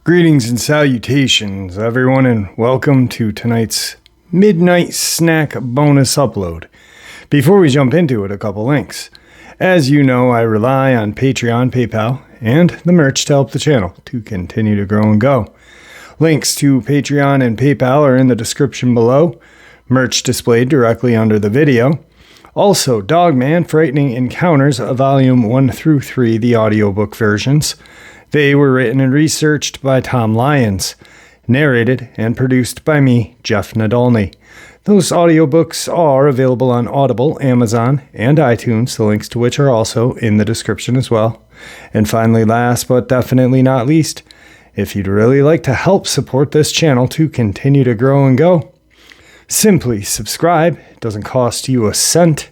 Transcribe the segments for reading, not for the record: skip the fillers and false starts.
Greetings and salutations, everyone, and welcome to tonight's Midnight Snack bonus upload. Before we jump into it, a couple links. As you know, I rely on Patreon, PayPal, and the merch to help the channel to continue to grow and go. Links to Patreon and PayPal are in the description below, merch displayed directly under the video. Also, Dogman Frightening Encounters, Volume 1 through 3, the audiobook versions. They were written and researched by Tom Lyons, narrated and produced by me, Jeff Nadolny. Those audiobooks are available on Audible, Amazon, and iTunes, the links to which are also in the description as well. And finally, last but definitely not least, if you'd really like to help support this channel to continue to grow and go, simply subscribe. It doesn't cost you a cent.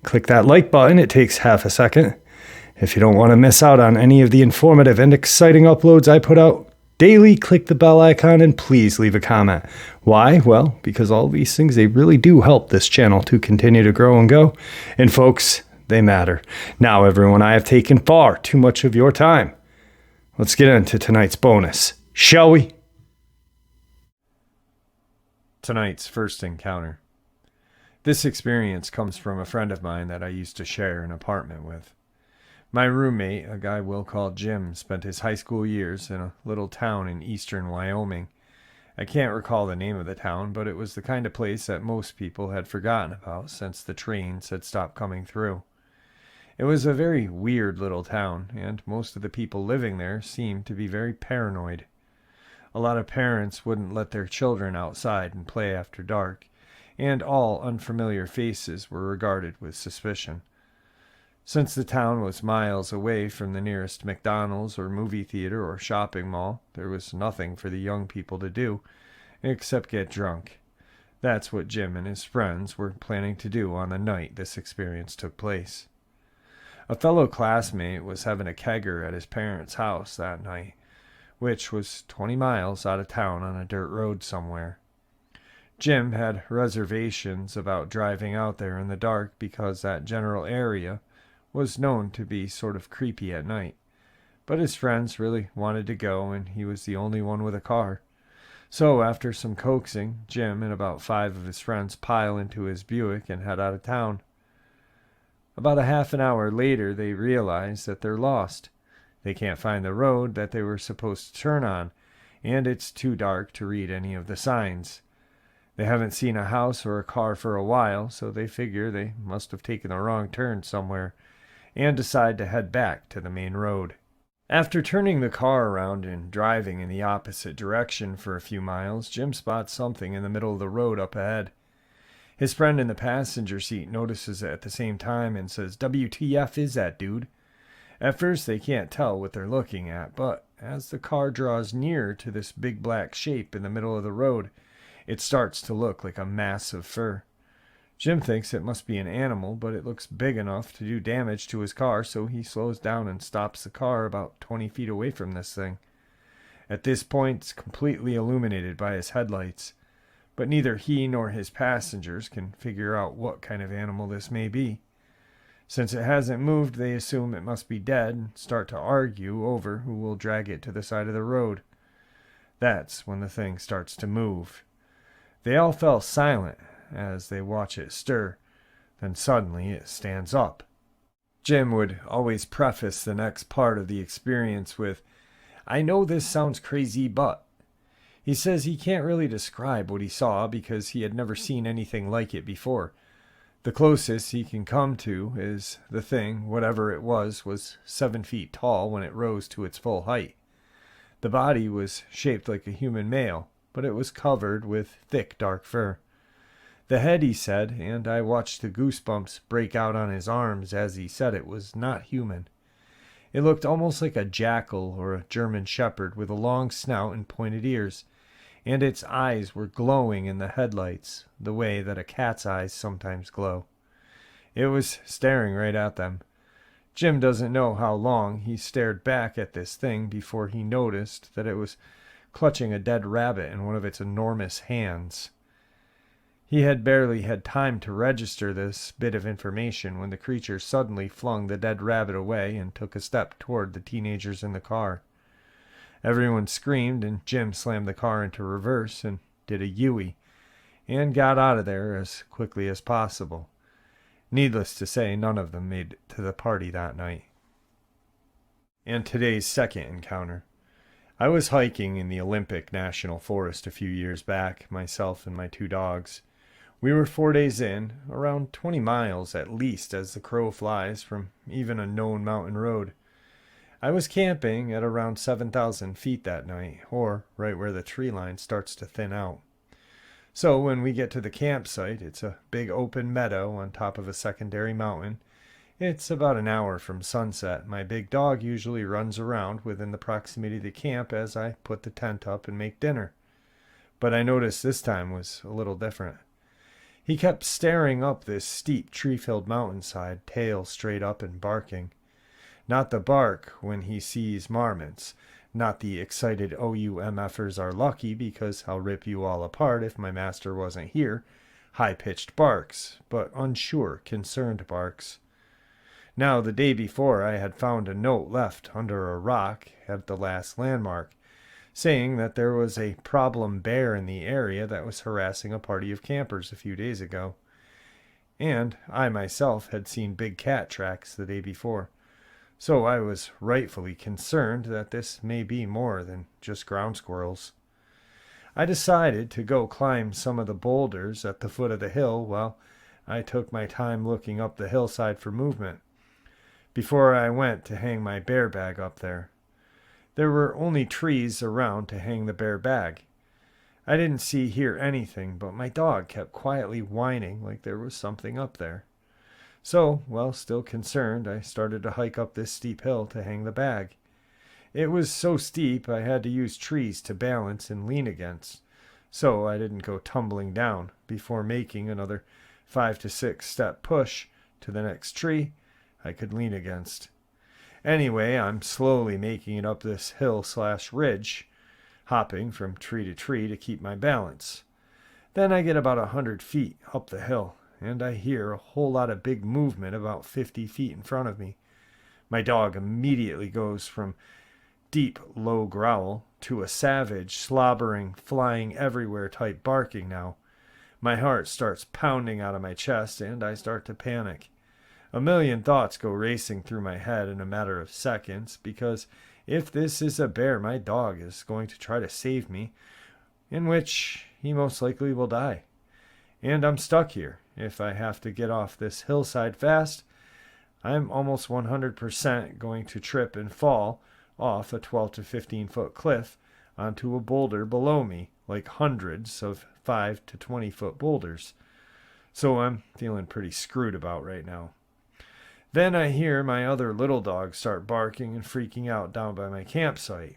Click that like button. It takes half a second. If you don't want to miss out on any of the informative and exciting uploads I put out daily, click the bell icon and please leave a comment. Why? Well, because all these things, they really do help this channel to continue to grow and go. And folks, they matter. Now, everyone, I have taken far too much of your time. Let's get into tonight's bonus, shall we? Tonight's first encounter. This experience comes from a friend of mine that I used to share an apartment with. My roommate, a guy we'll call Jim, spent his high school years in a little town in eastern Wyoming. I can't recall the name of the town, but it was the kind of place that most people had forgotten about since the trains had stopped coming through. It was a very weird little town, and most of the people living there seemed to be very paranoid. A lot of parents wouldn't let their children outside and play after dark, and all unfamiliar faces were regarded with suspicion. Since the town was miles away from the nearest McDonald's or movie theater or shopping mall, there was nothing for the young people to do except get drunk. That's what Jim and his friends were planning to do on the night this experience took place. A fellow classmate was having a kegger at his parents' house that night, which was 20 miles out of town on a dirt road somewhere. Jim had reservations about driving out there in the dark because that general area was known to be sort of creepy at night, but his friends really wanted to go, and he was the only one with a car. So after some coaxing, Jim and about 5 of his friends pile into his Buick and head out of town. About a half an hour later, they realize that they're lost. They can't find the road that they were supposed to turn on, and it's too dark to read any of the signs. They haven't seen a house or a car for a while, so they figure they must have taken the wrong turn somewhere, and decide to head back to the main road. After turning the car around and driving in the opposite direction for a few miles, Jim spots something in the middle of the road up ahead. His friend in the passenger seat notices it at the same time and says, "WTF is that, dude?" At first they can't tell what they're looking at, but as the car draws near to this big black shape in the middle of the road, it starts to look like a mass of fur. Jim thinks it must be an animal, but it looks big enough to do damage to his car, so he slows down and stops the car about 20 feet away from this thing. At this point, it's completely illuminated by his headlights, but neither he nor his passengers can figure out what kind of animal this may be. Since it hasn't moved, they assume it must be dead and start to argue over who will drag it to the side of the road. That's when the thing starts to move. They all fell silent as they watch it stir. Then suddenly it stands up. Jim would always preface the next part of the experience with, "I know this sounds crazy, but..." He says he can't really describe what he saw because he had never seen anything like it before. The closest he can come to is the thing, whatever it was 7 feet tall when it rose to its full height. The body was shaped like a human male, but it was covered with thick dark fur. The head, he said, and I watched the goosebumps break out on his arms as he said it, was not human. It looked almost like a jackal or a German shepherd with a long snout and pointed ears, and its eyes were glowing in the headlights, the way that a cat's eyes sometimes glow. It was staring right at them. Jim doesn't know how long he stared back at this thing before he noticed that it was clutching a dead rabbit in one of its enormous hands. He had barely had time to register this bit of information when the creature suddenly flung the dead rabbit away and took a step toward the teenagers in the car. Everyone screamed, and Jim slammed the car into reverse and did a U-ey and got out of there as quickly as possible. Needless to say, none of them made it to the party that night. And today's second encounter. I was hiking in the Olympic National Forest a few years back, myself and my 2 dogs. We were 4 days in, around 20 miles at least as the crow flies from even a known mountain road. I was camping at around 7,000 feet that night, or right where the tree line starts to thin out. So when we get to the campsite, it's a big open meadow on top of a secondary mountain. It's about an hour from sunset. My big dog usually runs around within the proximity of the camp as I put the tent up and make dinner. But I noticed this time was a little different. He kept staring up this steep tree-filled mountainside, tail straight up and barking. Not the bark when he sees marmots. Not the excited OUMFers are lucky because I'll rip you all apart if my master wasn't here. High-pitched barks, but unsure, concerned barks. Now, the day before, I had found a note left under a rock at the last landmark, saying that there was a problem bear in the area that was harassing a party of campers a few days ago. And I myself had seen big cat tracks the day before. So I was rightfully concerned that this may be more than just ground squirrels. I decided to go climb some of the boulders at the foot of the hill while I took my time looking up the hillside for movement, before I went to hang my bear bag up there. There were only trees around to hang the bear bag. I didn't hear anything, but my dog kept quietly whining like there was something up there. So, while still concerned, I started to hike up this steep hill to hang the bag. It was so steep I had to use trees to balance and lean against, so I didn't go tumbling down before making another 5 to 6 step push to the next tree I could lean against. Anyway, I'm slowly making it up this hill/ridge, hopping from tree to tree to keep my balance. Then I get about 100 feet up the hill, and I hear a whole lot of big movement about 50 feet in front of me. My dog immediately goes from deep, low growl to a savage, slobbering, flying everywhere type barking now. My heart starts pounding out of my chest, and I start to panic. A million thoughts go racing through my head in a matter of seconds, because if this is a bear, my dog is going to try to save me, in which he most likely will die. And I'm stuck here. If I have to get off this hillside fast, I'm almost 100% going to trip and fall off a 12 to 15 foot cliff onto a boulder below me, like hundreds of 5 to 20 foot boulders. So I'm feeling pretty screwed about right now. Then I hear my other little dog start barking and freaking out down by my campsite,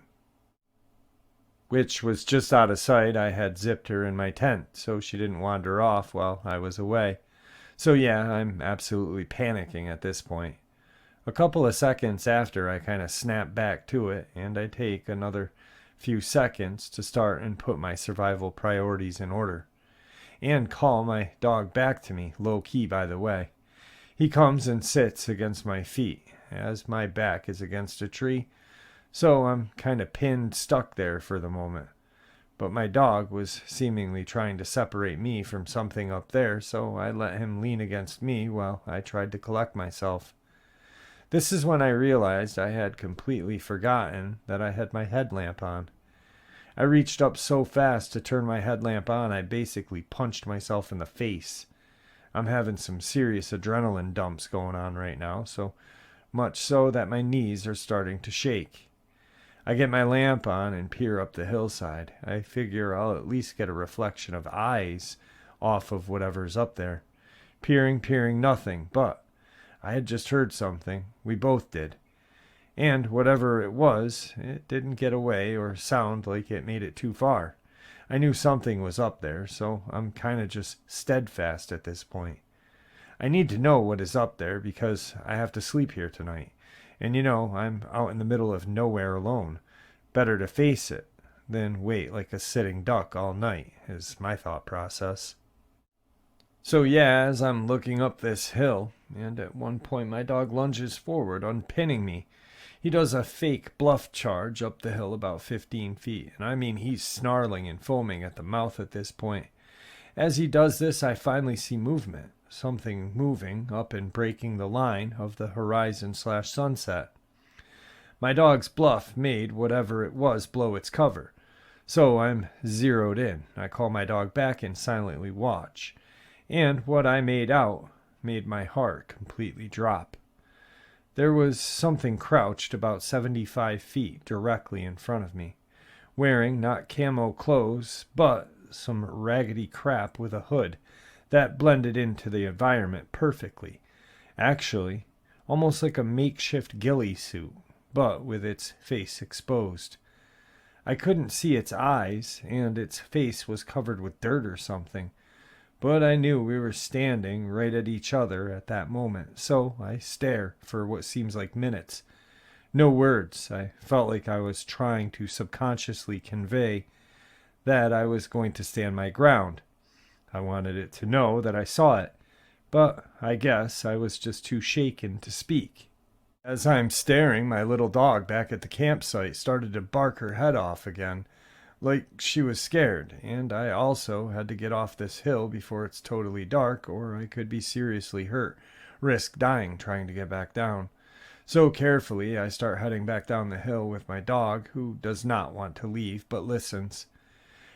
which was just out of sight. I had zipped her in my tent so she didn't wander off while I was away. So yeah, I'm absolutely panicking at this point. A couple of seconds after, I kind of snap back to it, and I take another few seconds to start and put my survival priorities in order, and call my dog back to me, low-key by the way. He comes and sits against my feet, as my back is against a tree, so I'm kind of stuck there for the moment. But my dog was seemingly trying to separate me from something up there, so I let him lean against me while I tried to collect myself. This is when I realized I had completely forgotten that I had my headlamp on. I reached up so fast to turn my headlamp on, I basically punched myself in the face. I'm having some serious adrenaline dumps going on right now, so much so that my knees are starting to shake. I get my lamp on and peer up the hillside. I figure I'll at least get a reflection of eyes off of whatever's up there. Peering, nothing, but I had just heard something. We both did. And whatever it was, it didn't get away or sound like it made it too far. I knew something was up there, so I'm kind of just steadfast at this point. I need to know what is up there because I have to sleep here tonight. And I'm out in the middle of nowhere alone. Better to face it than wait like a sitting duck all night, is my thought process. So yeah, as I'm looking up this hill, and at one point my dog lunges forward, unpinning me. He does a fake bluff charge up the hill about 15 feet, and I mean he's snarling and foaming at the mouth at this point. As he does this, I finally see movement, something moving up and breaking the line of the horizon/sunset. My dog's bluff made whatever it was blow its cover, so I'm zeroed in. I call my dog back and silently watch, and what I made out made my heart completely drop. There was something crouched about 75 feet directly in front of me, wearing not camo clothes, but some raggedy crap with a hood that blended into the environment perfectly. Actually, almost like a makeshift ghillie suit, but with its face exposed. I couldn't see its eyes, and its face was covered with dirt or something, but I knew we were standing right at each other at that moment, so I stare for what seems like minutes. No words. I felt like I was trying to subconsciously convey that I was going to stand my ground. I wanted it to know that I saw it, but I guess I was just too shaken to speak. As I'm staring, my little dog back at the campsite started to bark her head off again, like she was scared, and I also had to get off this hill before it's totally dark, or I could be seriously hurt, risk dying trying to get back down. So carefully, I start heading back down the hill with my dog, who does not want to leave but listens.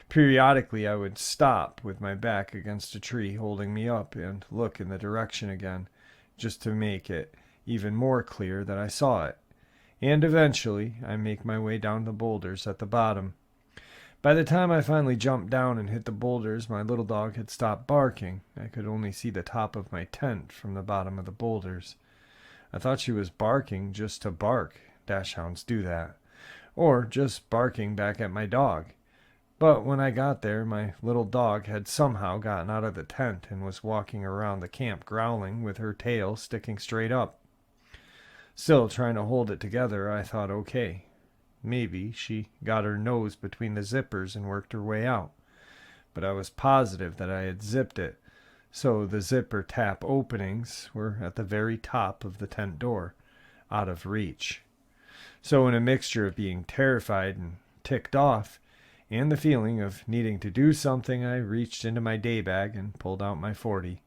Periodically, I would stop with my back against a tree holding me up and look in the direction again, just to make it even more clear that I saw it. And eventually, I make my way down the boulders at the bottom. By the time I finally jumped down and hit the boulders, my little dog had stopped barking. I could only see the top of my tent from the bottom of the boulders. I thought she was barking just to bark. Dachshunds do that. Or just barking back at my dog. But when I got there, my little dog had somehow gotten out of the tent and was walking around the camp growling with her tail sticking straight up. Still trying to hold it together, I thought, okay, maybe she got her nose between the zippers and worked her way out. But I was positive that I had zipped it, so the zipper tap openings were at the very top of the tent door, out of reach. So in a mixture of being terrified and ticked off, and the feeling of needing to do something, I reached into my day bag and pulled out my .40.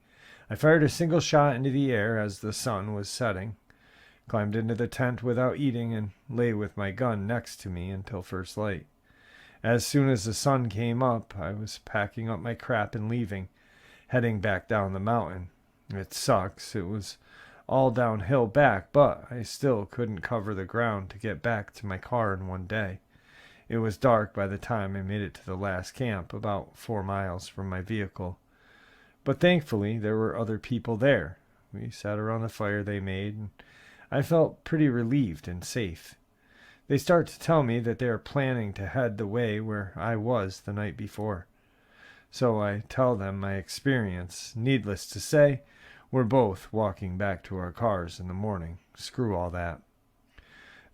I fired a single shot into the air as the sun was setting, climbed into the tent without eating, and lay with my gun next to me until first light. As soon as the sun came up, I was packing up my crap and leaving, heading back down the mountain. It sucks. It was all downhill back, but I still couldn't cover the ground to get back to my car in one day. It was dark by the time I made it to the last camp, about 4 miles from my vehicle. But thankfully, there were other people there. We sat around the fire they made, and I felt pretty relieved and safe. They start to tell me that they are planning to head the way where I was the night before. So I tell them my experience. Needless to say, we're both walking back to our cars in the morning. Screw all that.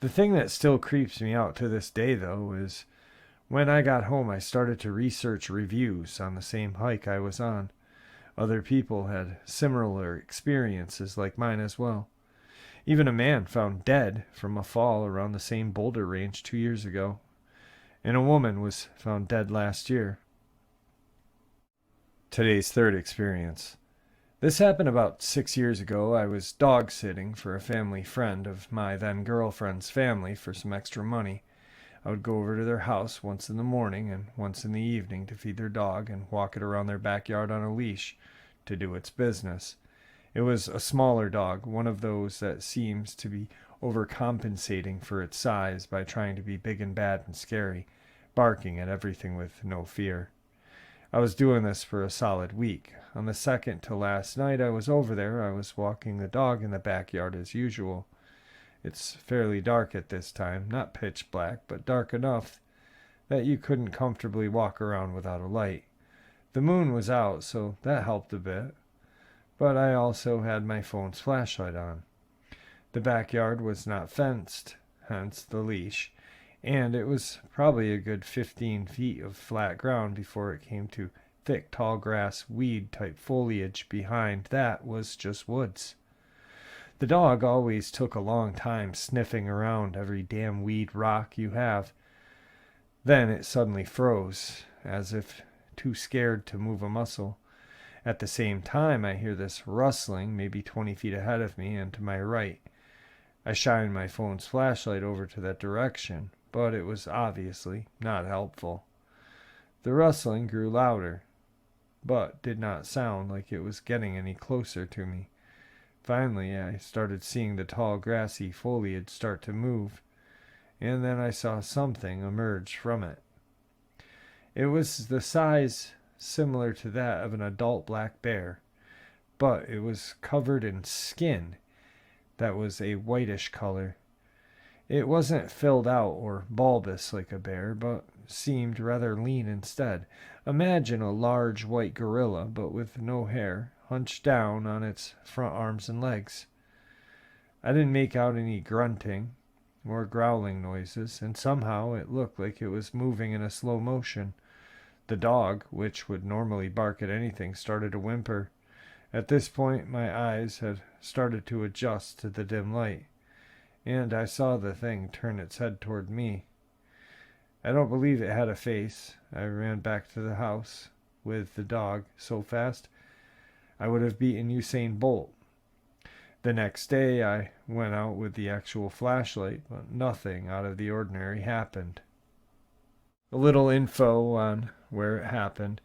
The thing that still creeps me out to this day, though, is when I got home I started to research reviews on the same hike I was on. Other people had similar experiences like mine as well. Even a man found dead from a fall around the same boulder range 2 years ago. And a woman was found dead last year. Today's third experience. This happened about 6 years ago. I was dog sitting for a family friend of my then girlfriend's family for some extra money. I would go over to their house once in the morning and once in the evening to feed their dog and walk it around their backyard on a leash to do its business. It was a smaller dog, one of those that seems to be overcompensating for its size by trying to be big and bad and scary, barking at everything with no fear. I was doing this for a solid week. On the second to last night I was over there, I was walking the dog in the backyard as usual. It's fairly dark at this time, not pitch black, but dark enough that you couldn't comfortably walk around without a light. The moon was out, so that helped a bit, but I also had my phone's flashlight on. The backyard was not fenced, hence the leash, and it was probably a good 15 feet of flat ground before it came to thick, tall grass, weed-type foliage behind that was just woods. The dog always took a long time sniffing around every damn weed rock you have. Then it suddenly froze, as if too scared to move a muscle. At the same time, I hear this rustling, maybe 20 feet ahead of me and to my right. I shine my phone's flashlight over to that direction, but it was obviously not helpful. The rustling grew louder, but did not sound like it was getting any closer to me. Finally, I started seeing the tall grassy foliage start to move, and then I saw something emerge from it. It was the size similar to that of an adult black bear, but it was covered in skin that was a whitish color. It wasn't filled out or bulbous like a bear, but seemed rather lean instead. Imagine a large white gorilla, but with no hair, hunched down on its front arms and legs. I didn't make out any grunting or growling noises, and somehow it looked like it was moving in a slow motion. The dog, which would normally bark at anything, started to whimper. At this point, my eyes had started to adjust to the dim light, and I saw the thing turn its head toward me. I don't believe it had a face. I ran back to the house with the dog so fast I would have beaten Usain Bolt. The next day I went out with the actual flashlight, but nothing out of the ordinary happened. A little info on where it happened.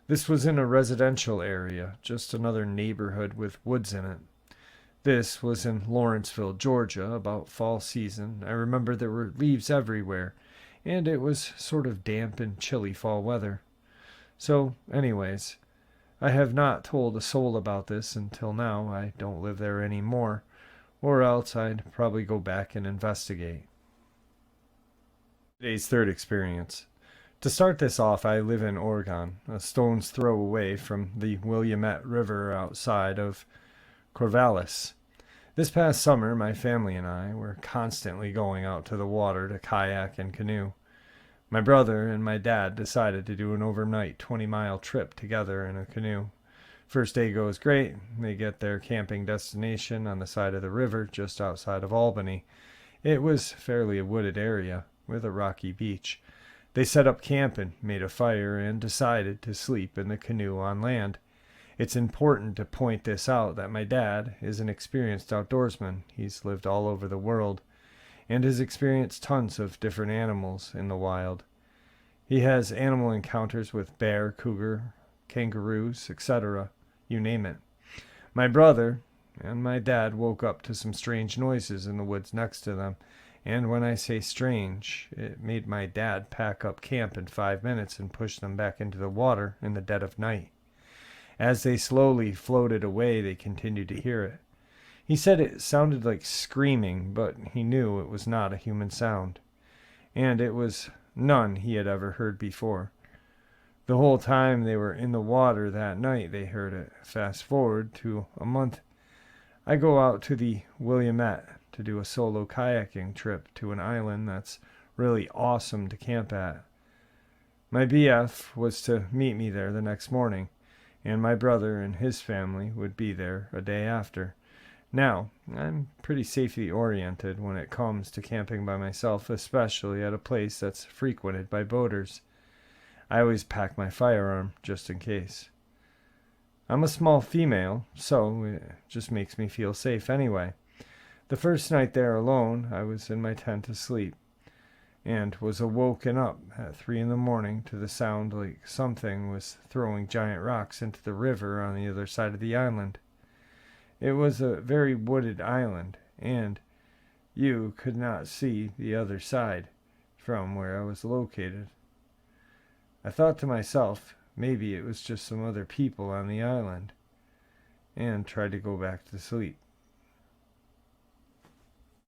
This was in a residential area, just another neighborhood with woods in it. This was in Lawrenceville, Georgia, about fall season. I remember there were leaves everywhere, and it was sort of damp and chilly fall weather. So, anyways, I have not told a soul about this until now. I don't live there anymore, or else I'd probably go back and investigate. Today's third experience. To start this off, I live in Oregon, a stone's throw away from the Willamette River outside of Corvallis. This past summer, my family and I were constantly going out to the water to kayak and canoe. My brother and my dad decided to do an overnight 20-mile trip together in a canoe. First day goes great. They get their camping destination on the side of the river just outside of Albany. It was fairly a wooded area with a rocky beach. They set up camp and made a fire and decided to sleep in the canoe on land. It's important to point this out that my dad is an experienced outdoorsman. He's lived all over the world and has experienced tons of different animals in the wild. He has animal encounters with bear, cougar, kangaroos, etc., you name it. My brother and my dad woke up to some strange noises in the woods next to them. And when I say strange, it made my dad pack up camp in 5 minutes and push them back into the water in the dead of night. As they slowly floated away, they continued to hear it. He said it sounded like screaming, but he knew it was not a human sound. And it was none he had ever heard before. The whole time they were in the water that night, they heard it. Fast forward to a month. I go out to the Willamette to do a solo kayaking trip to an island that's really awesome to camp at. My BF was to meet me there the next morning, and my brother and his family would be there a day after. Now, I'm pretty safety oriented when it comes to camping by myself, especially at a place that's frequented by boaters. I always pack my firearm just in case. I'm a small female, so it just makes me feel safe anyway. The first night there alone, I was in my tent asleep, and was awoken up at 3 a.m. to the sound like something was throwing giant rocks into the river on the other side of the island. It was a very wooded island, and you could not see the other side from where I was located. I thought to myself, maybe it was just some other people on the island, and tried to go back to sleep.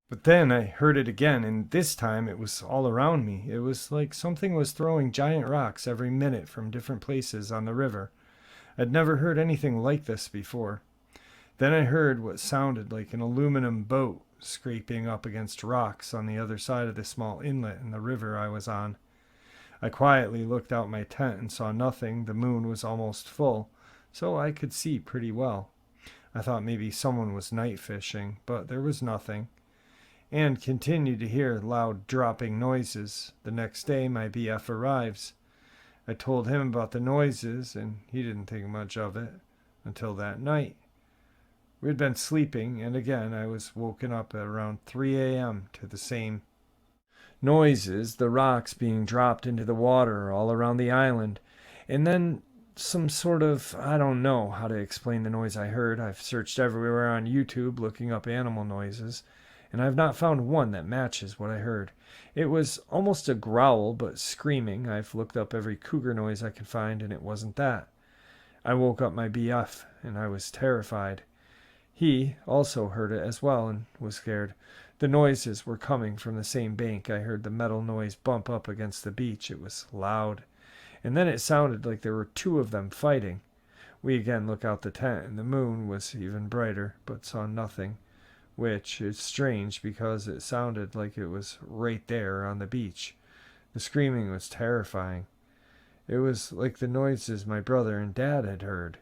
But then I heard it again, and this time it was all around me. It was like something was throwing giant rocks every minute from different places on the river. I'd never heard anything like this before. Then I heard what sounded like an aluminum boat scraping up against rocks on the other side of the small inlet in the river I was on. I quietly looked out my tent and saw nothing. The moon was almost full, so I could see pretty well. I thought maybe someone was night fishing, but there was nothing, and continued to hear loud dropping noises. The next day my BF arrives. I told him about the noises, and he didn't think much of it until that night. We had been sleeping, and again I was woken up at around 3 a.m. to the same noises, the rocks being dropped into the water all around the island, and then some sort of, I don't know how to explain the noise I heard. I've searched everywhere on YouTube looking up animal noises, and I've not found one that matches what I heard. It was almost a growl, but screaming. I've looked up every cougar noise I could find, and it wasn't that. I woke up my BF, and I was terrified. He also heard it as well and was scared. The noises were coming from the same bank. I heard the metal noise bump up against the beach. It was loud. And then it sounded like there were two of them fighting. We again looked out the tent, and the moon was even brighter, but saw nothing, which is strange because it sounded like it was right there on the beach. The screaming was terrifying. It was like the noises my brother and dad had heard.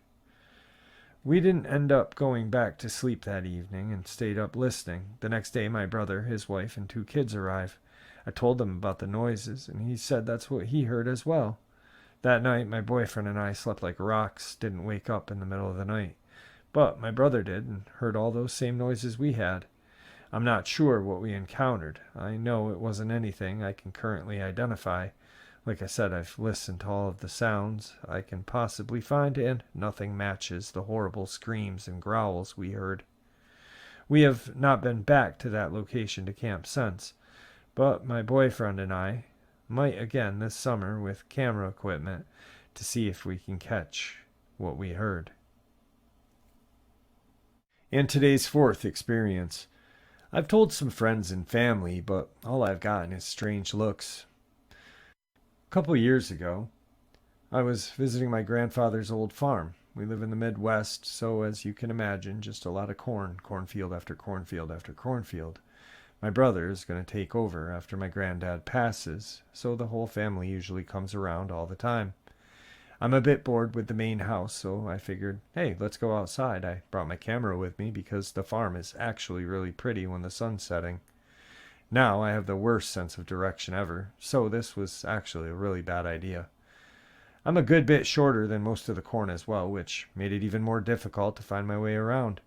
We didn't end up going back to sleep that evening and stayed up listening. The next day my brother, his wife, and 2 kids arrived. I told them about the noises, and he said that's what he heard as well. That night my boyfriend and I slept like rocks, didn't wake up in the middle of the night. But my brother did and heard all those same noises we had. I'm not sure what we encountered. I know it wasn't anything I can currently identify. Like I said, I've listened to all of the sounds I can possibly find, and nothing matches the horrible screams and growls we heard. We have not been back to that location to camp since, but my boyfriend and I might again this summer with camera equipment to see if we can catch what we heard. And today's 4th experience. I've told some friends and family, but all I've gotten is strange looks. A couple years ago, I was visiting my grandfather's old farm. We live in the Midwest, so as you can imagine, just a lot of cornfield after cornfield after cornfield. My brother is going to take over after my granddad passes, so the whole family usually comes around all the time. I'm a bit bored with the main house, so I figured, hey, let's go outside. I brought my camera with me because the farm is actually really pretty when the sun's setting. Now I have the worst sense of direction ever, so this was actually a really bad idea. I'm a good bit shorter than most of the corn as well, which made it even more difficult to find my way around.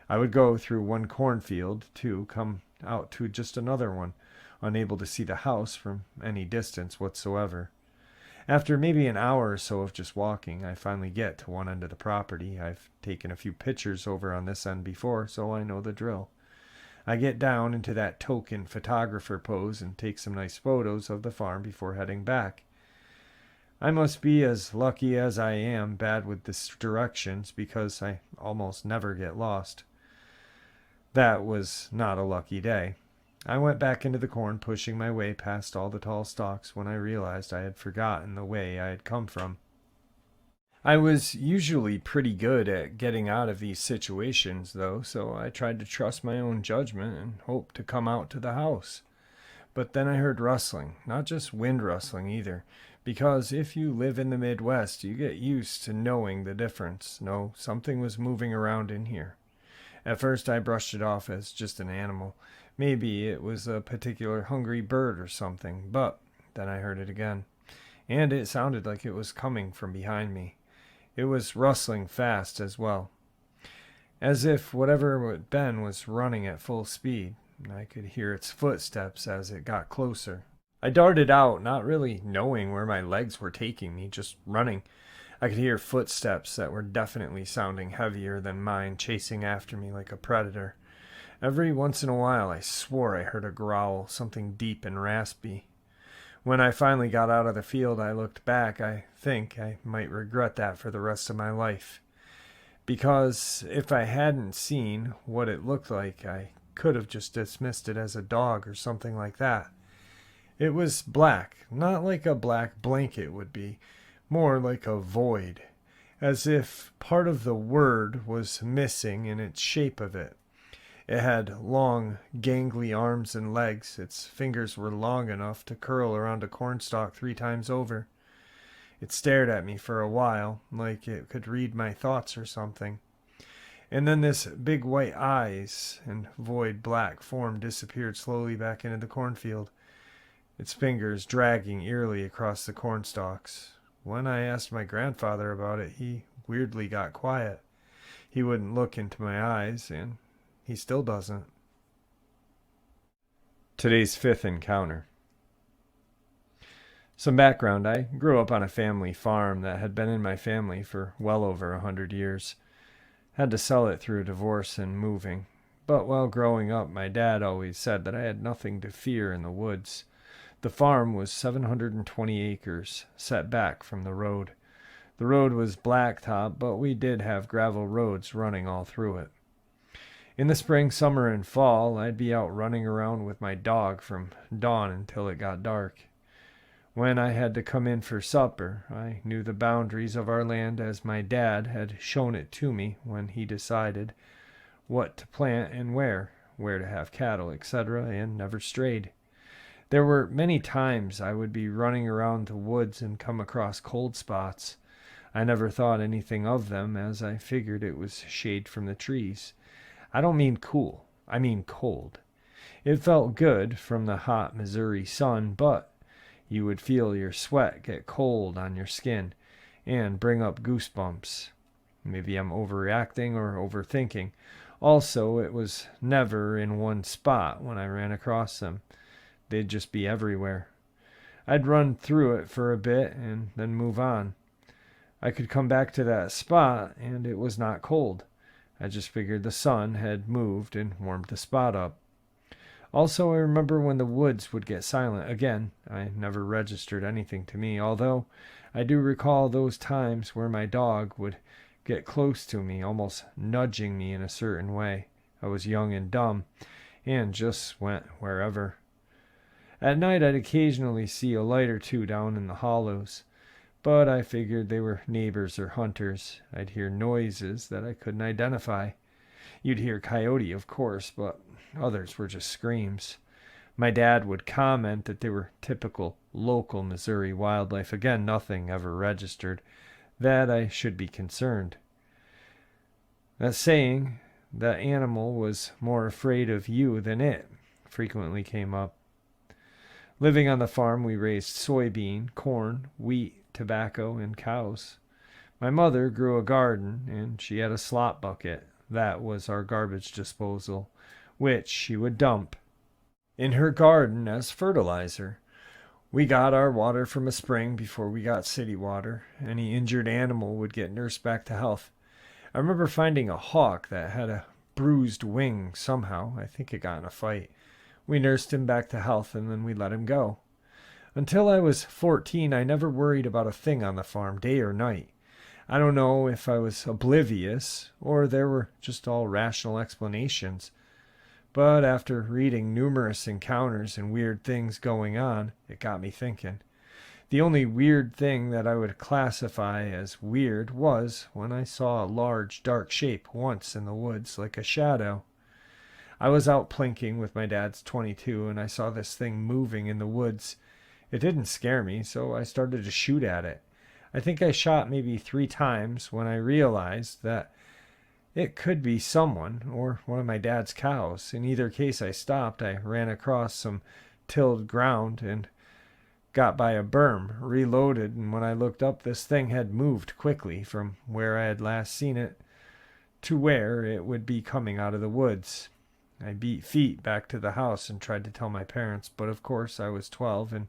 I would go through one cornfield to come out to just another one, unable to see the house from any distance whatsoever. After maybe an hour or so of just walking, I finally get to one end of the property. I've taken a few pictures over on this end before, so I know the drill. I get down into that token photographer pose and take some nice photos of the farm before heading back. I must be as lucky as I am bad with the directions because I almost never get lost. That was not a lucky day. I went back into the corn, pushing my way past all the tall stalks when I realized I had forgotten the way I had come from. I was usually pretty good at getting out of these situations, though, so I tried to trust my own judgment and hope to come out to the house. But then I heard rustling, not just wind rustling either, because if you live in the Midwest, you get used to knowing the difference. No, something was moving around in here. At first I brushed it off as just an animal. Maybe it was a particular hungry bird or something, but then I heard it again, and it sounded like it was coming from behind me. It was rustling fast as well, as if whatever it been was running at full speed. I could hear its footsteps as it got closer. I darted out, not really knowing where my legs were taking me, just running. I could hear footsteps that were definitely sounding heavier than mine, chasing after me like a predator. Every once in a while I swore I heard a growl, something deep and raspy. When I finally got out of the field, I looked back. I think I might regret that for the rest of my life. Because if I hadn't seen what it looked like, I could have just dismissed it as a dog or something like that. It was black, not like a black blanket would be, more like a void, as if part of the word was missing in its shape of it. It had long, gangly arms and legs. Its fingers were long enough to curl around a cornstalk 3 times over. It stared at me for a while, like it could read my thoughts or something. And then this big white eyes and void black form disappeared slowly back into the cornfield, its fingers dragging eerily across the cornstalks. When I asked my grandfather about it, he weirdly got quiet. He wouldn't look into my eyes, and he still doesn't. Today's fifth encounter. Some background. I grew up on a family farm that had been in my family for well over 100 years. Had to sell it through divorce and moving. But while growing up, my dad always said that I had nothing to fear in the woods. The farm was 720 acres, set back from the road. The road was blacktop, but we did have gravel roads running all through it. In the spring, summer, and fall, I'd be out running around with my dog from dawn until it got dark. When I had to come in for supper, I knew the boundaries of our land as my dad had shown it to me when he decided what to plant and where to have cattle, etc., and never strayed. There were many times I would be running around the woods and come across cold spots. I never thought anything of them, as I figured it was shade from the trees. I don't mean cool, I mean cold. It felt good from the hot Missouri sun, but you would feel your sweat get cold on your skin and bring up goosebumps. Maybe I'm overreacting or overthinking. Also, it was never in one spot when I ran across them. They'd just be everywhere. I'd run through it for a bit and then move on. I could come back to that spot and it was not cold. I just figured the sun had moved and warmed the spot up. Also, I remember when the woods would get silent again. I never registered anything to me, although I do recall those times where my dog would get close to me, almost nudging me in a certain way. I was young and dumb, and just went wherever. At night, I'd occasionally see a light or two down in the hollows, but I figured they were neighbors or hunters. I'd hear noises that I couldn't identify. You'd hear coyote, of course, but others were just screams. My dad would comment that they were typical local Missouri wildlife. Again, nothing ever registered that I should be concerned. That saying, that animal was more afraid of you than it, frequently came up. Living on the farm, we raised soybean, corn, wheat, tobacco, and cows. My mother grew a garden, and she had a slop bucket. That was our garbage disposal, which she would dump in her garden as fertilizer. We got our water from a spring before we got city water. Any injured animal would get nursed back to health. I remember finding a hawk that had a bruised wing somehow. I think it got in a fight. We nursed him back to health, and then we let him go. Until I was 14, I never worried about a thing on the farm, day or night. I don't know if I was oblivious, or there were just all rational explanations. But after reading numerous encounters and weird things going on, it got me thinking. The only weird thing that I would classify as weird was when I saw a large, dark shape once in the woods, like a shadow. I was out plinking with my dad's .22, and I saw this thing moving in the woods. It didn't scare me, so I started to shoot at it. I think I shot maybe 3 times when I realized that it could be someone or one of my dad's cows. In either case, I stopped. I ran across some tilled ground and got by a berm, reloaded, and when I looked up, this thing had moved quickly from where I had last seen it to where it would be coming out of the woods. I beat feet back to the house and tried to tell my parents, but of course I was 12 and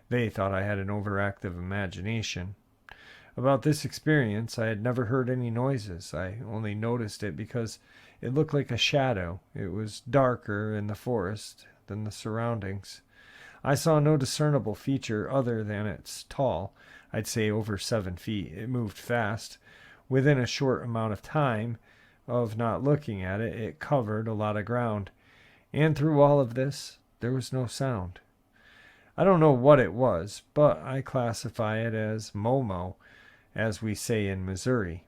they thought I had an overactive imagination. About this experience, I had never heard any noises. I only noticed it because it looked like a shadow. It was darker in the forest than the surroundings. I saw no discernible feature other than it's tall. I'd say over 7 feet. It moved fast. Within a short amount of time of not looking at it, it covered a lot of ground. And through all of this, there was no sound. I don't know what it was, but I classify it as Momo, as we say in Missouri.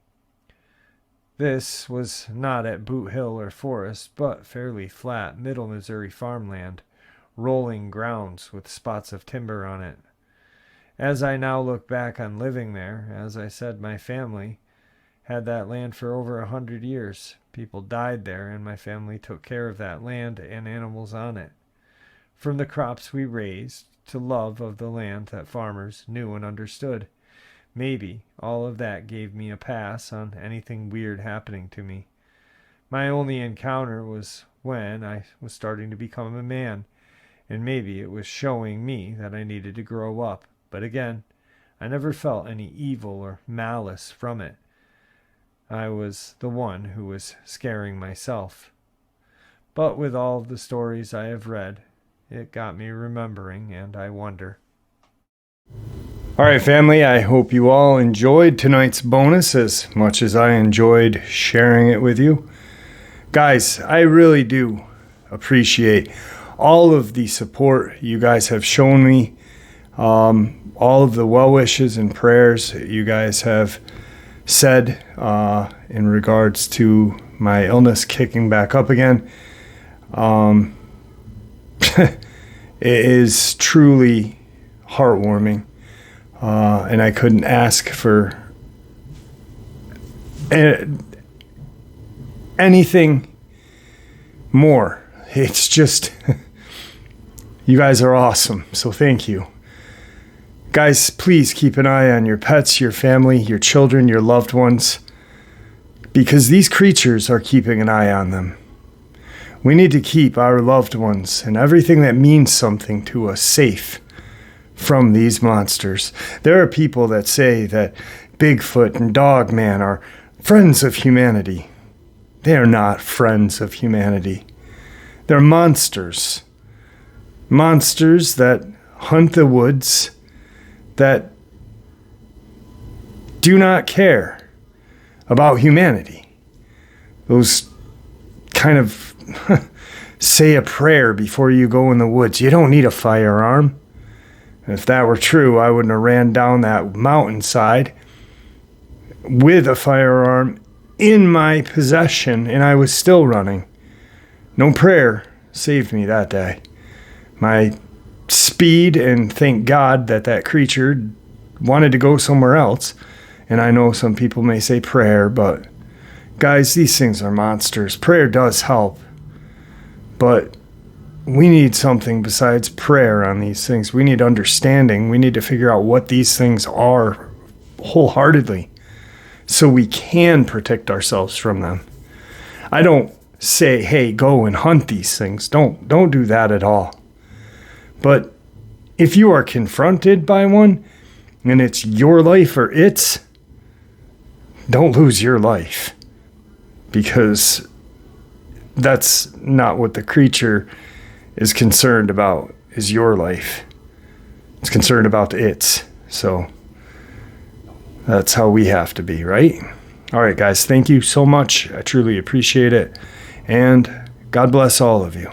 This was not at Boot Hill or Forest, but fairly flat, middle Missouri farmland, rolling grounds with spots of timber on it. As I now look back on living there, as I said, my family had that land for over 100 years. People died there, and my family took care of that land and animals on it. From the crops we raised to love of the land that farmers knew and understood. Maybe all of that gave me a pass on anything weird happening to me. My only encounter was when I was starting to become a man, and maybe it was showing me that I needed to grow up. But again, I never felt any evil or malice from it. I was the one who was scaring myself. But with all of the stories I have read, it got me remembering, and I wonder. All right, family, I hope you all enjoyed tonight's bonus as much as I enjoyed sharing it with you. Guys, I really do appreciate all of the support you guys have shown me, all of the well wishes and prayers you guys have said in regards to my illness kicking back up again. It is truly heartwarming, and I couldn't ask for anything more. It's just, you guys are awesome, so thank you. Guys, please keep an eye on your pets, your family, your children, your loved ones, because these creatures are keeping an eye on them. We need to keep our loved ones and everything that means something to us safe from these monsters. There are people that say that Bigfoot and Dogman are friends of humanity. They are not friends of humanity. They're monsters. Monsters that hunt the woods, that do not care about humanity. Those kind of say a prayer before you go in the woods. You don't need a firearm. If that were true, I wouldn't have ran down that mountainside with a firearm in my possession, and I was still running. No prayer saved me that day. My speed, and thank God that that creature wanted to go somewhere else. And I know some people may say prayer, but guys, these things are monsters. Prayer does help, but we need something besides prayer on these things. We need understanding. We need to figure out what these things are wholeheartedly so we can protect ourselves from them. I don't say, hey, go and hunt these things. Don't do that at all. But if you are confronted by one and it's your life or its, don't lose your life, because that's not what the creature is concerned about, is your life. It's concerned about its. So that's how we have to be, right? All right, guys, thank you so much. I truly appreciate it. And God bless all of you.